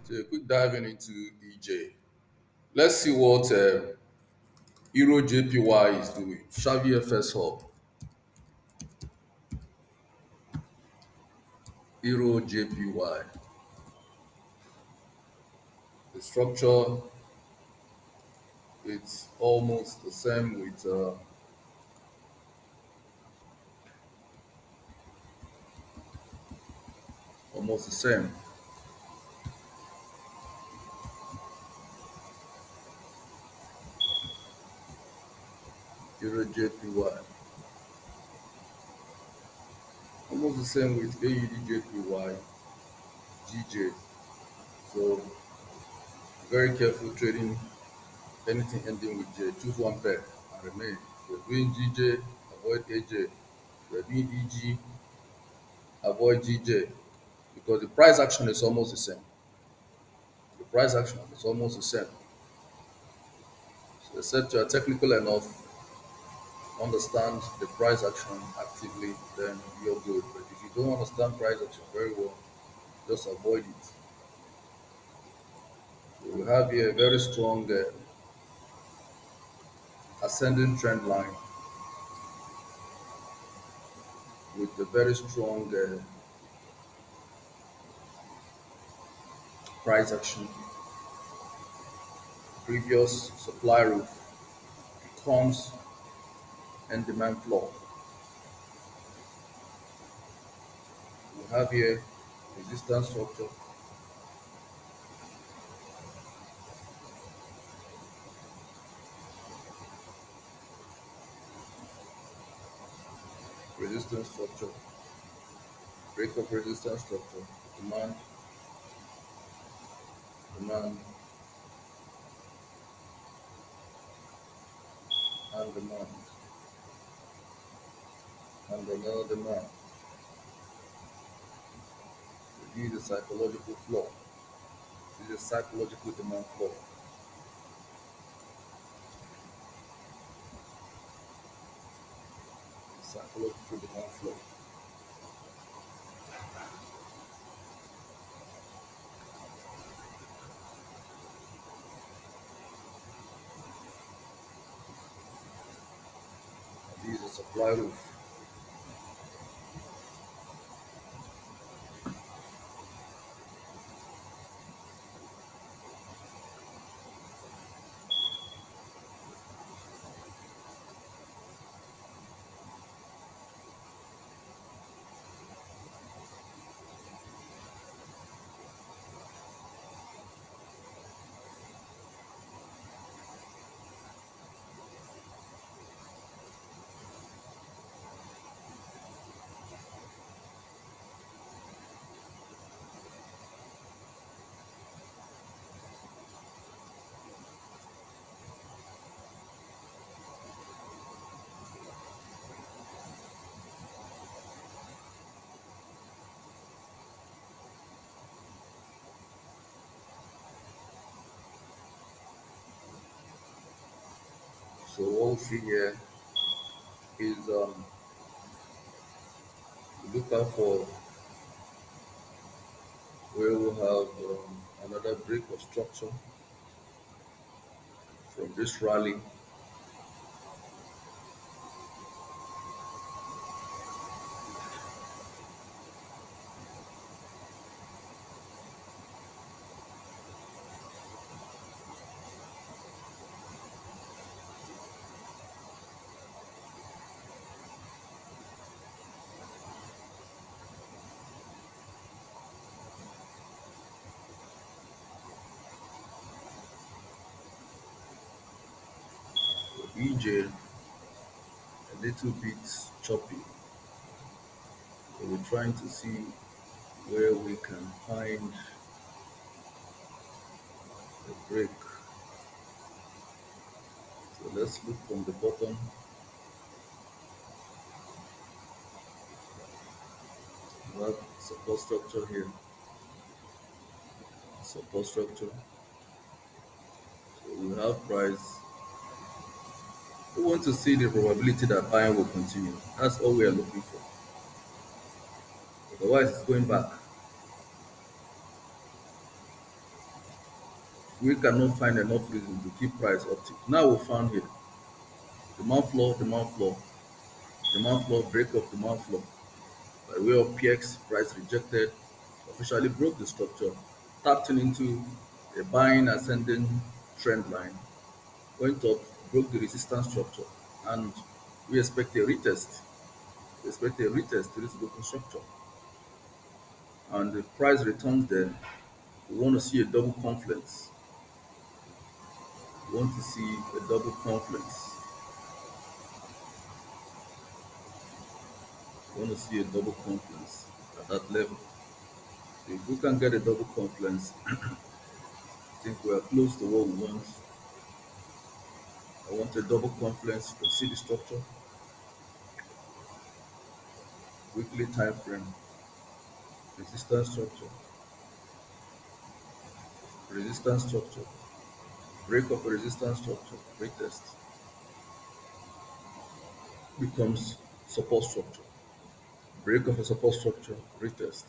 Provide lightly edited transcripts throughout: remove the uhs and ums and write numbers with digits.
So a quick diving into EJ. Let's see what Eurjpy is doing. Xavier FS Hub. Eurjpy. The structure it's almost the same with almost the same. Eurojpy. Almost the same with AUDJPY, GJ. So very careful trading anything ending with J. Choose one pair and remain. If you're doing GJ, avoid AJ. If you're doing EG, avoid GJ because the price action is almost the same. The price action is almost the same. So except you are technical enough, understand the price action actively, then you're good. But if you don't understand price action very well, just avoid it. So we have here a very strong ascending trend line with a very strong price action. Previous supply roof becomes and demand floor. We have here resistance structure, resistance structure, break of resistance structure, demand, demand, and demand, and another demand. This is a psychological floor. This is a psychological demand floor. Psychological demand floor. This is a supply roof. So what we see here is we look out for where we have another break of structure from this rally. EJ a little bit choppy. So we're trying to see where we can find the break. So let's look from the bottom. We have support structure here. Support structure. So we have price. We want to see the probability that buying will continue. That's all we are looking for. Otherwise, it's going back. we cannot find enough reason to keep price uptick. Now we found here demand floor, demand floor, demand floor, break of demand floor. By way of PX, price rejected, officially broke the structure, tapped in into a buying ascending trend line, went up, broke the resistance structure, and we expect a retest. We expect a retest to this broken structure. And if price returns there, we want to see a double confluence. We want to see a double confluence. We want to see a double confluence at that level. So if we can get a double confluence, I think we are close to what we want. I want a double confluence. You can see the structure, weekly time frame, resistance structure, resistance structure, break of a resistance structure, retest becomes support structure, break of a support structure, retest,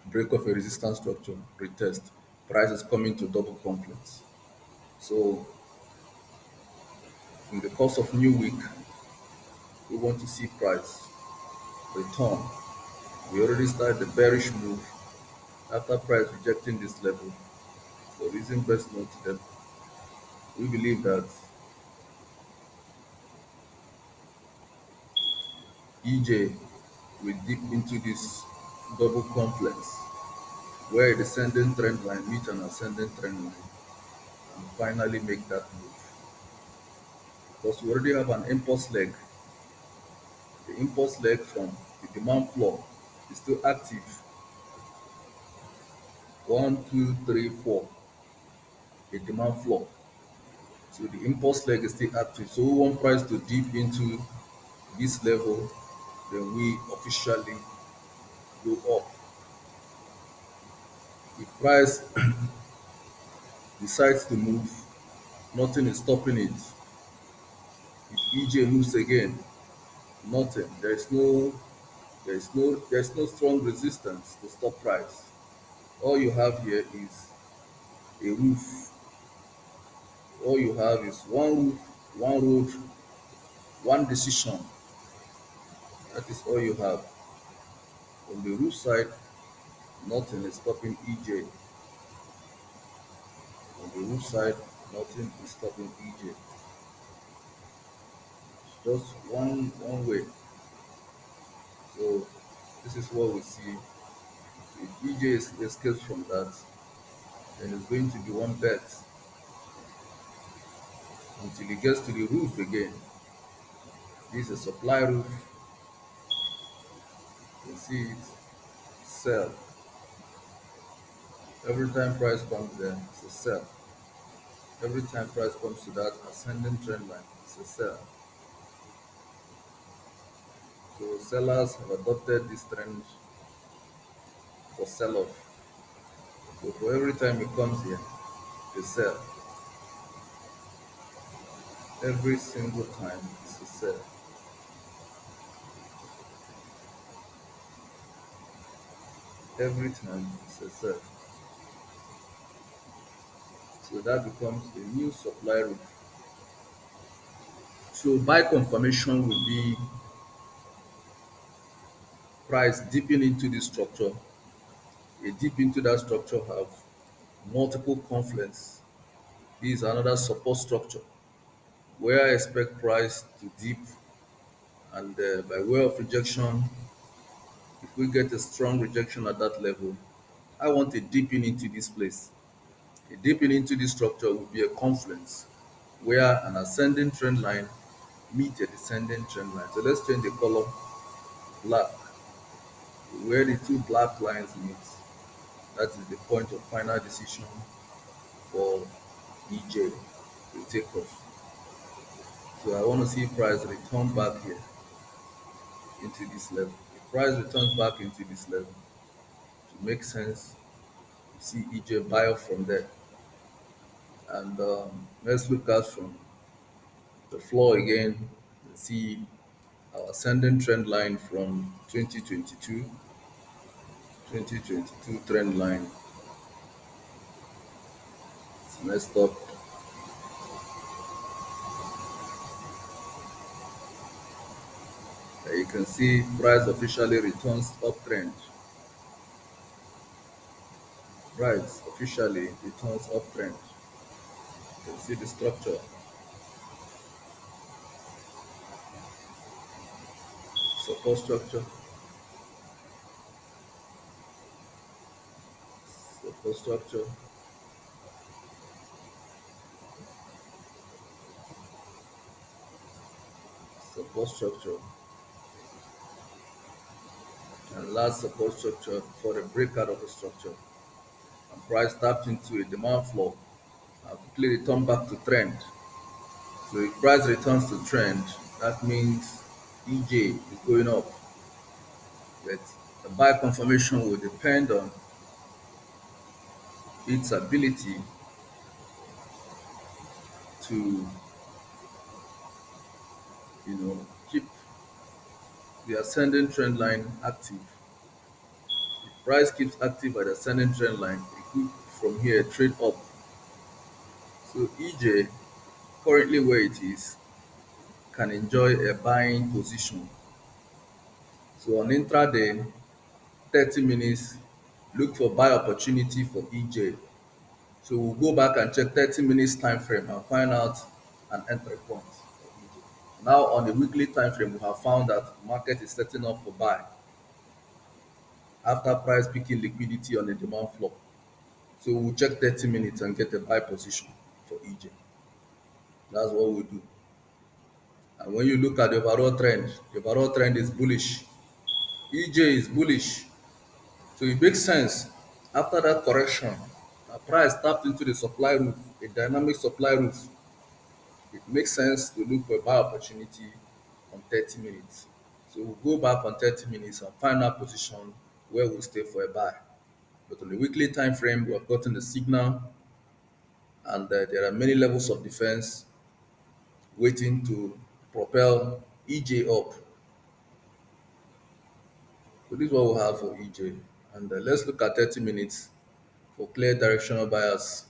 break of a resistance structure, retest. Price is coming to double confluence. So in the course of new week, we want to see price return. We already started the bearish move after price rejecting this level. For reason best known to them, we believe that EJ will dip into this double confluence where a descending trend line meets an ascending trend line and finally make that move. Because we already have an impulse leg. The impulse leg from the demand floor is still active. One, two, three, four. The demand floor. So the impulse leg is still active. So we want price to dip into this level, then we officially go up. If price decides to move, nothing is stopping it. If EJ moves again, nothing. There is no strong resistance to stop price. All you have here is a roof. All you have is one roof, one road, one decision. That is all you have. On the roof side, nothing is stopping EJ. On the roof side, nothing is stopping EJ. It's just one way. So this is what we see. If EJ escapes from that, then it's going to be one bet until it gets to the roof again. This is a supply roof. You can see it sell. Every time price comes there, it's a sell. Every time price comes to that ascending trend line, it's a sell. So sellers have adopted this trend for sell-off. So for every time it comes here, they sell. Every single time it's a sell. Every time it's a sell. So that becomes a new supply roof. So buy confirmation will be price dipping into this structure. A dip into that structure have multiple confluence. This is another support structure where I expect price to dip, and by way of rejection, if we get a strong rejection at that level, I want a dipping into this place. A dipping into this structure will be a confluence where an ascending trend line meets a descending trend line. So let's change the color black. Where the two black lines meet, that is the point of final decision for EJ to take off. So I want to see price return back here into this level. If price returns back into this level, to make sense, you see EJ buy off from there. And let's look at from the floor again and see our ascending trend line from 2022 trend line. Next up, you can see price officially returns uptrend. Price officially returns uptrend. You can see the structure. Support structure, support structure, support structure, and last support structure for the breakout of the structure. And price tapped into a demand floor and quickly returned back to trend. So if price returns to trend, that means EJ is going up. But the buy confirmation will depend on its ability to, keep the ascending trend line active. If price keeps active at the ascending trend line, it could from here trade up. So EJ, currently where it is, can enjoy a buying position. So on intraday, 30 minutes, look for buy opportunity for EJ. So we'll go back and check 30 minutes time frame and find out an entry point for EJ. Now on the weekly time frame, we have found that market is setting up for buy after price picking liquidity on the demand floor. So we'll check 30 minutes and get a buy position for EJ. That's what we do. And when you look at the overall trend is bullish. EJ is bullish. So it makes sense after that correction, the price tapped into the supply roof, a dynamic supply roof. It makes sense to look for a buy opportunity on 30 minutes. So we'll go back on 30 minutes and find our position where we'll stay for a buy. But on the weekly time frame, we have gotten the signal, and there are many levels of defense waiting to propel EJ up. So this is what we have for EJ. And let's look at 30 minutes for clear directional bias.